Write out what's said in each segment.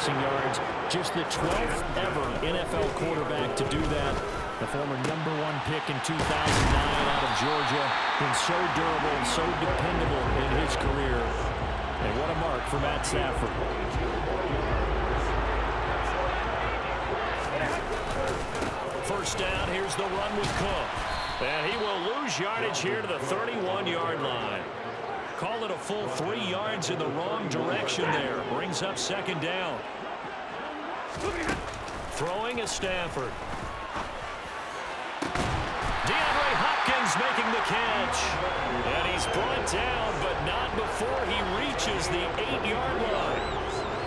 passing yards. Just the 12th ever NFL quarterback to do that. The former #1 pick in 2009 out of Georgia. Been so durable, so dependable in his career. And what a mark for Matt Stafford. First down, here's the run with Cook. And he will lose yardage here to the 31-yard line. Call it a full 3 yards in the wrong direction there. Brings up second down. Throwing is Stafford. DeAndre Hopkins making the catch. And he's brought down, but not before he reaches the 8-yard line.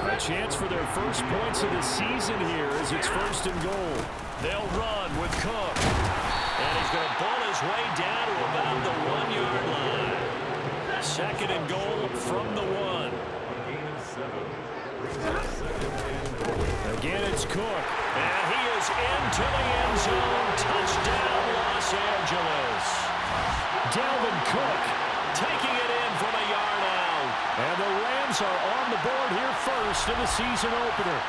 A chance for their first points of the season here as it's first and goal. They'll run with Cook. And he's going to ball his way down to about the 1-yard line. Second and goal from the 1. Again, it's Cook. And he is into the end zone. Touchdown, Los Angeles. Dalvin Cook taking it in from a yard out. And the Rams are on the board here first in the season opener.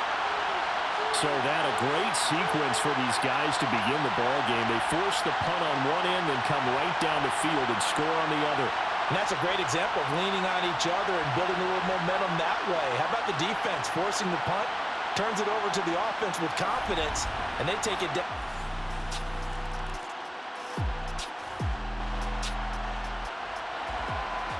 So that a great sequence for these guys to begin the ball game. They force the punt on one end and come right down the field and score on the other. And that's a great example of leaning on each other and building a little momentum that way. How about the defense forcing the punt, turns it over to the offense with confidence, and they take it down.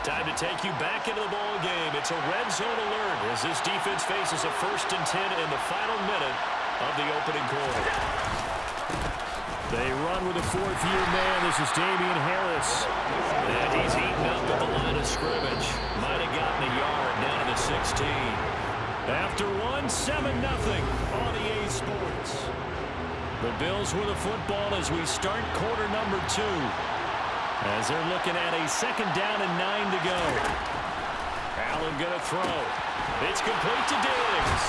Time to take you back into the ball game. It's a red zone alert as this defense faces a 1st and 10 in the final minute of the opening quarter. They run with a 4th-year man. This is Damian Harris. And he's eaten up at the line of scrimmage. Might have gotten a yard down to the 16. After 7-0 on EA Sports. The Bills with the football as we start quarter number 2. As they're looking at a 2nd down and 9 to go. Allen going to throw. It's complete to Diggs.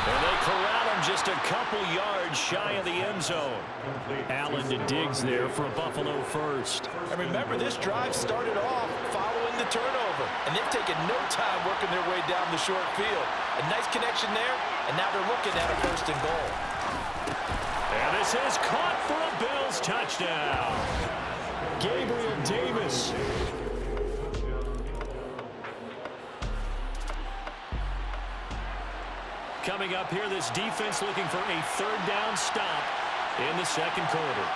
And they corral him just a couple yards shy of the end zone. Allen to Diggs there for a Buffalo first. And remember, this drive started off following the turnover. And they've taken no time working their way down the short field. A nice connection there, and now they're looking at a 1st and goal. And this is caught for a Bills touchdown. Gabriel Davis. Coming up here, this defense looking for a 3rd down stop in the 2nd quarter.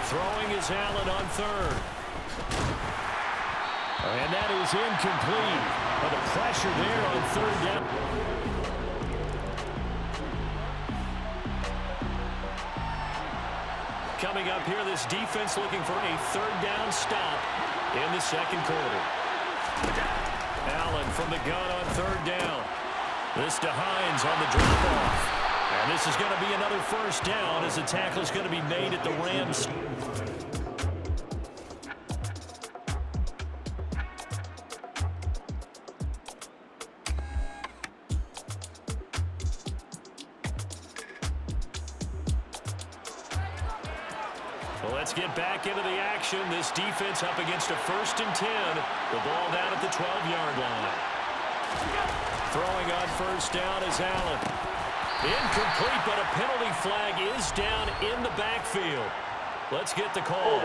Throwing is Allen on 3rd. And that is incomplete. But the pressure there on 3rd down. Coming up here, this defense looking for a 3rd down stop in the 2nd quarter. Allen from the gun on 3rd down. This to Hines on the drop-off. And this is going to be another 1st down as the tackle is going to be made at the Rams. Well, let's get back into the action. This defense up against a 1st and 10. The ball down at the 12-yard line. Throwing on 1st down is Allen. Incomplete, but a penalty flag is down in the backfield. Let's get the call.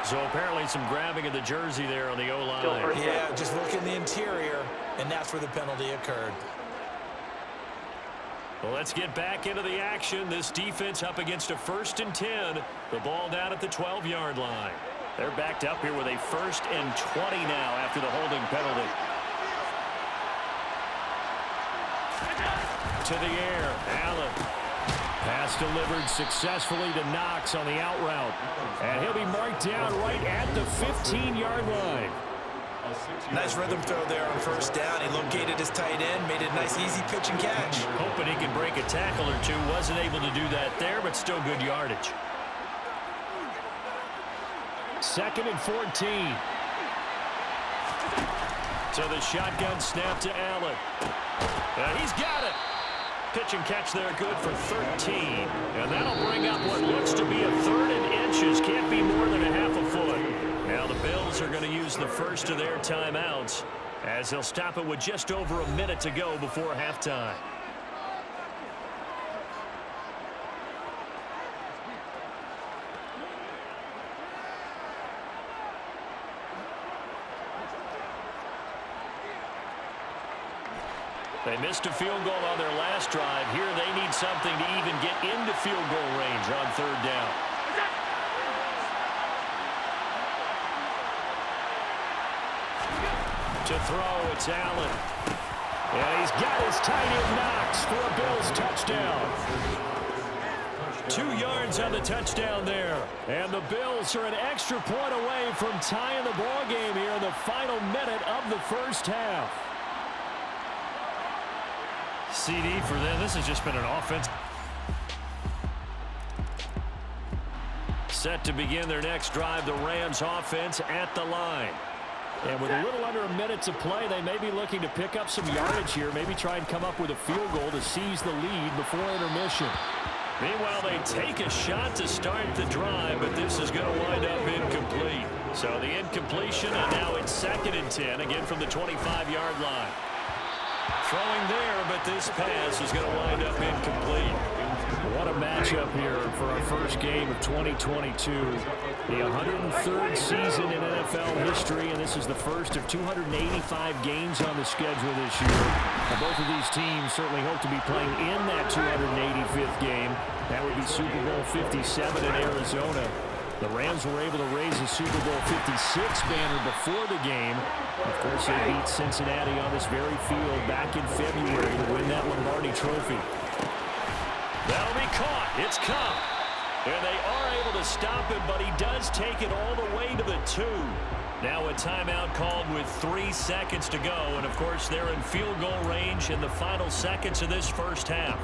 So apparently some grabbing of the jersey there on the O-line. Yeah, just look in the interior, and that's where the penalty occurred. Well, let's get back into the action. This defense up against a 1st and 10. The ball down at the 12-yard line. They're backed up here with a 1st and 20 now after the holding penalty. To the air, Allen. Pass delivered successfully to Knox on the out route. And he'll be marked down right at the 15-yard line. Nice rhythm throw there on 1st down. He located his tight end, made a nice easy pitch and catch. Hoping he could break a tackle or two. Wasn't able to do that there, but still good yardage. 2nd and 14. So the shotgun snap to Allen. He's got it. Pitch and catch there good for 13. And that'll bring up what looks to be a 3rd and inches. Can't be more than a half a foot. Now the Bills Bills are going to use the first of their timeouts as they'll stop it with just over a minute to go before halftime. They missed a field goal on their last drive. Here they need something to even get into field goal range on third down. To throw, it's Allen. And he's got his tight end Knox for a Bills touchdown. 2 yards on the touchdown there. And the Bills are an extra point away from tying the ball game here in the final minute of the first half. CD for them. This has just been an offense. Set to begin their next drive, the Rams offense at the line. And with a little under a minute to play, they may be looking to pick up some yardage here, maybe try and come up with a field goal to seize the lead before intermission. Meanwhile, they take a shot to start the drive, but this is going to wind up incomplete. So the incompletion, and now it's 2nd and 10, again from the 25-yard line. Throwing there, but this pass is going to wind up incomplete. What a matchup here for our first game of 2022. The 103rd season in NFL history, and this is the first of 285 games on the schedule this year. Now, both of these teams certainly hope to be playing in that 285th game. That would be Super Bowl 57 in Arizona. The Rams were able to raise the Super Bowl 56 banner before the game. Of course, they beat Cincinnati on this very field back in February to win that Lombardi Trophy. That'll be caught. It's caught. And they are able to stop him, but he does take it all the way to the 2. Now a timeout called with 3 seconds to go. And, of course, they're in field goal range in the final seconds of this first half.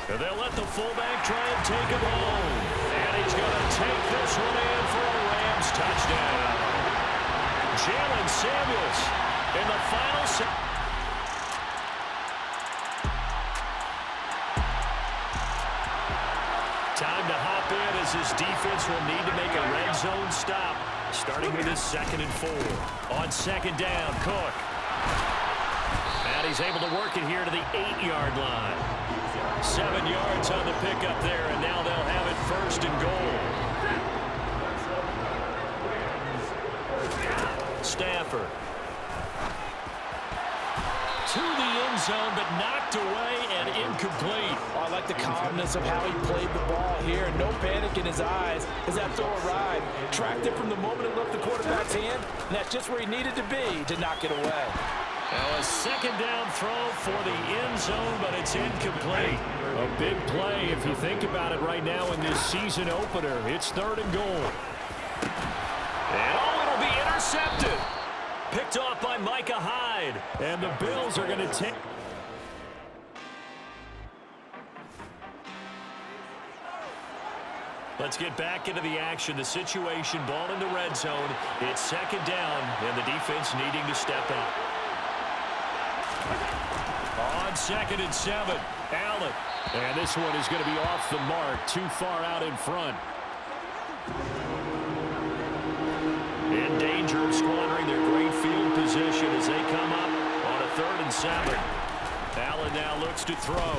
And they'll let the fullback try and take him home. And he's going to take this one in for a Rams touchdown. Jalen Samuels in the final second. Time to hop in as his defense will need to make a red zone stop, starting with his 2nd and 4. On 2nd down, Cook. And he's able to work it here to the 8-yard line. 7 yards on the pickup there, and now they'll have it 1st and goal. Stafford. To the end zone, but knocked away and incomplete. Oh, I like the calmness of how he played the ball here. No panic in his eyes as that throw arrived. Tracked it from the moment it left the quarterback's hand, and that's just where he needed to be to knock it away. Now a 2nd down throw for the end zone, but it's incomplete. A big play if you think about it right now in this season opener. It's 3rd and goal. And it'll be intercepted. Picked off by Micah Hyde. And the Bills are going to take... Let's get back into the action. The situation, ball in the red zone. It's 2nd down, and the defense needing to step up. On 2nd and 7, Allen. And this one is going to be off the mark, too far out in front. In danger of squandering their great field position as they come up on a 3rd and 7. Allen now looks to throw.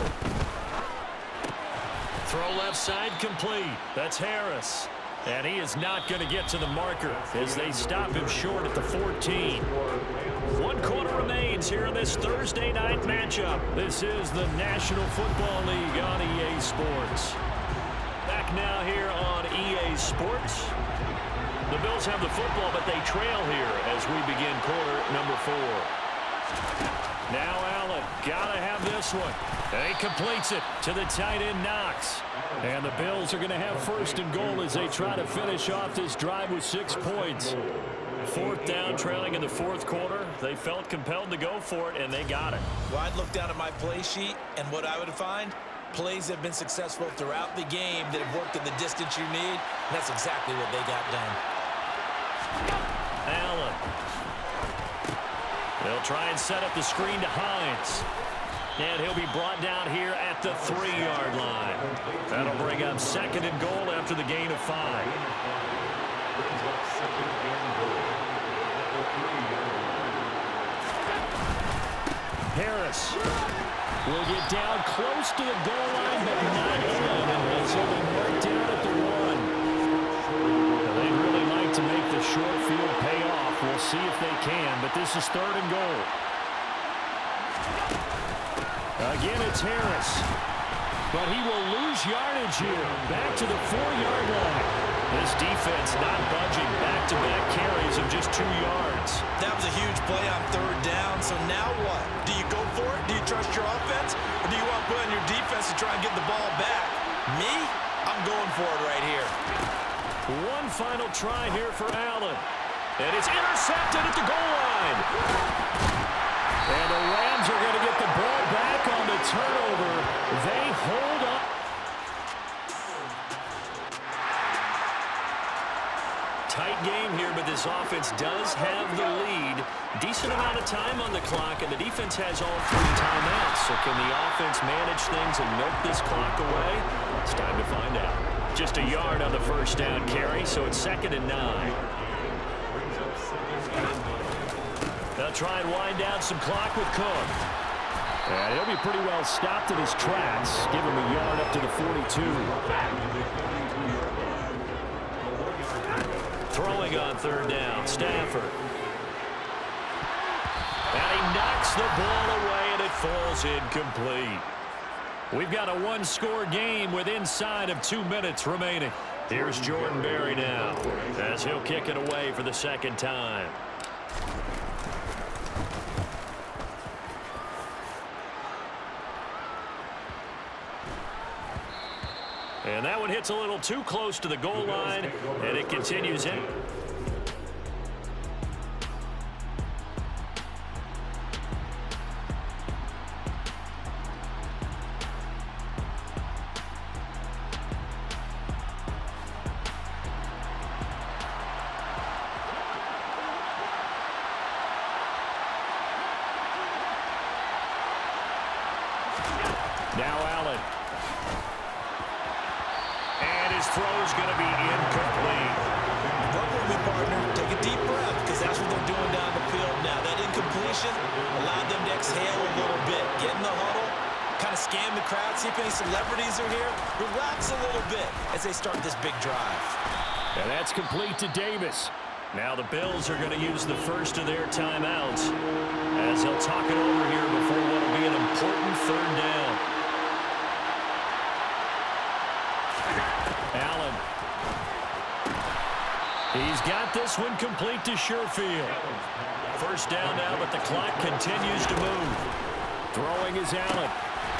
Throw left side complete. That's Harris. And he is not going to get to the marker as they stop him short at the 14. 1 quarter remains here in this Thursday night matchup. This is the National Football League on EA Sports. Back now here on EA Sports. The Bills have the football, but they trail here as we begin quarter number 4. Now Allen, gotta have this one. And he completes it to the tight end Knox. And the Bills are going to have 1st and goal as they try to finish off this drive with 6 points. 4th down, trailing in the 4th quarter. They felt compelled to go for it, and they got it. Well, I'd look down at my play sheet, and what I would find, plays have been successful throughout the game that have worked in the distance you need, and that's exactly what they got done. Allen. They'll try and set up the screen to Hines. And he'll be brought down here at the 3-yard line. That'll bring up 2nd and goal after the gain of 5. Harris will get down close to the goal line, but not in. And he'll be marked down at the 1. Now, they'd really like to make the short field pay off. We'll see if they can, but this is 3rd and goal. Again, it's Harris. But he will lose yardage here. Back to the 4-yard line. This defense not budging. Back-to-back carries of just 2 yards. That was a huge play on 3rd down. So now what? Do you go for it? Do you trust your offense? Or do you want to put on your defense to try and get the ball back? Me? I'm going for it right here. One final try here for Allen. And it's intercepted at the goal line. And the Rams are going to get the ball back on the turnover. They hold up. Tight game here, but this offense does have the lead. Decent amount of time on the clock, and the defense has all 3 timeouts. So can the offense manage things and milk this clock away? It's time to find out. Just a yard on the 1st down carry, so it's 2nd and 9. They'll try and wind down some clock with Cook. And he'll be pretty well stopped in his tracks. Give him a yard up to the 42. Throwing on 3rd down, Stafford. And he knocks the ball away, and it falls incomplete. We've got a 1-score game with inside of 2 minutes remaining. Here's Jordan Berry now, as he'll kick it away for the 2nd time. And that one hits a little too close to the goal line, and it continues in. Now Allen. And his throw is going to be incomplete. Work with me, partner. Take a deep breath, because that's what they're doing down the field now. That incompletion allowed them to exhale a little bit, get in the huddle, kind of scan the crowd, see if any celebrities are here. Relax a little bit as they start this big drive. And that's complete to Davis. Now the Bills are going to use the first of their timeouts as they'll talk it over here before what will be an important 3rd down. Allen. He's got this one complete to Sherfield. 1st down now, but the clock continues to move. Throwing is Allen.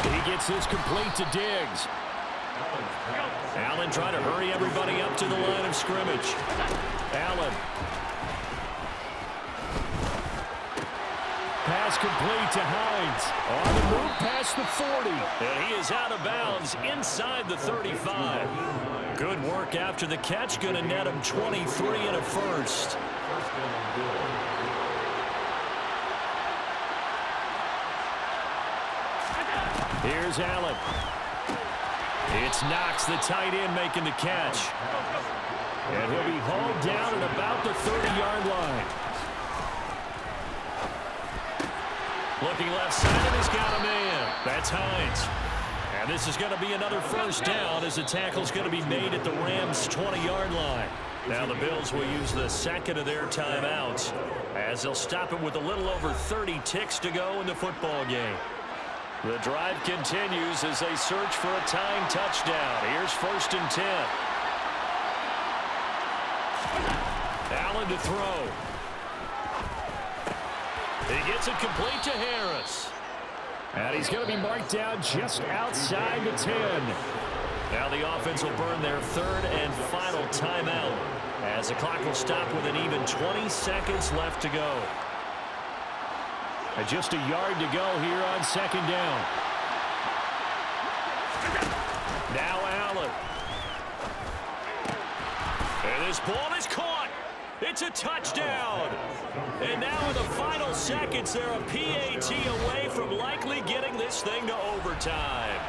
He gets this complete to Diggs. Allen trying to hurry everybody up to the line of scrimmage. Allen. Pass complete to Hines. On the move past the 40. And he is out of bounds inside the 35. Good work after the catch. Going to net him 23 and a 1st. Here's Allen. It's Knox, the tight end, making the catch. And he'll be hauled down at about the 30-yard line. Looking left side, and he's got a man. That's Hines. And this is going to be another 1st down as the tackle's going to be made at the Rams' 20-yard line. Now the Bills will use the 2nd of their timeouts as they'll stop it with a little over 30 ticks to go in the football game. The drive continues as they search for a tying touchdown. Here's 1st and 10. Allen to throw. He gets it complete to Harris. And he's going to be marked down just outside the 10. Now the offense will burn their 3rd and final timeout as the clock will stop with an even 20 seconds left to go. And just a yard to go here on 2nd down. Now Allen. And this ball is caught. It's a touchdown. And now in the final seconds, they're a PAT away from likely getting this thing to overtime.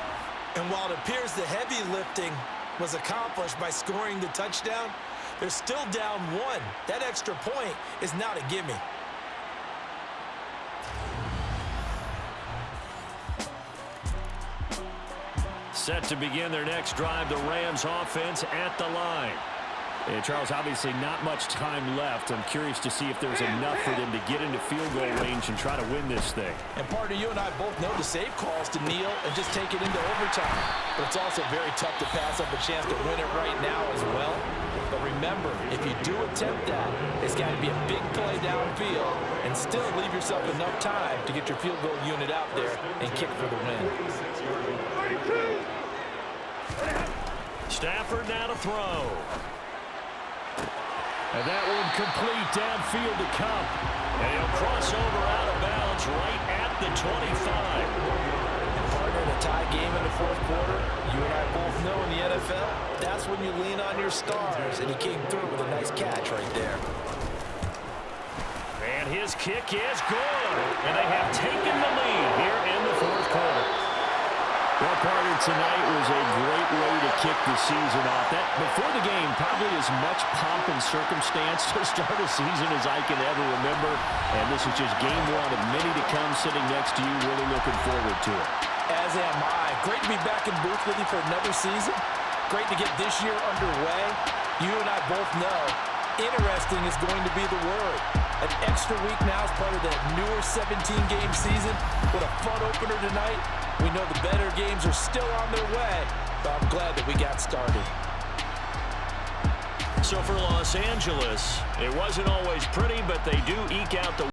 And while it appears the heavy lifting was accomplished by scoring the touchdown, they're still down one. That extra point is not a gimme. Set to begin their next drive, the Rams offense at the line. And Charles, obviously not much time left. I'm curious to see if there's enough for them to get into field goal range and try to win this thing. And partner, you and I both know the save calls to kneel and just take it into overtime. But it's also very tough to pass up a chance to win it right now as well. But remember, if you do attempt that, it's got to be a big play downfield and still leave yourself enough time to get your field goal unit out there and kick for the win. Stafford now to throw. And that one complete downfield to Cup. And he'll cross over out of bounds right at the 25. And partner, in a tie game in the fourth quarter, you and I both know in the NFL, that's when you lean on your stars. And he came through with a nice catch right there. And his kick is good. And they have taken the lead here in the fourth quarter. Well, partner, tonight was a great way to kick the season off. That, before the game, probably as much pomp and circumstance to start a season as I can ever remember. And this is just game one of many to come sitting next to you. Really looking forward to it. As am I. Great to be back in booth with you for another season. Great to get this year underway. You and I both know interesting is going to be the word. An extra week now as part of that newer 17-game season. What a fun opener tonight. We know the better games are still on their way, but I'm glad that we got started. So for Los Angeles, it wasn't always pretty, but they do eke out the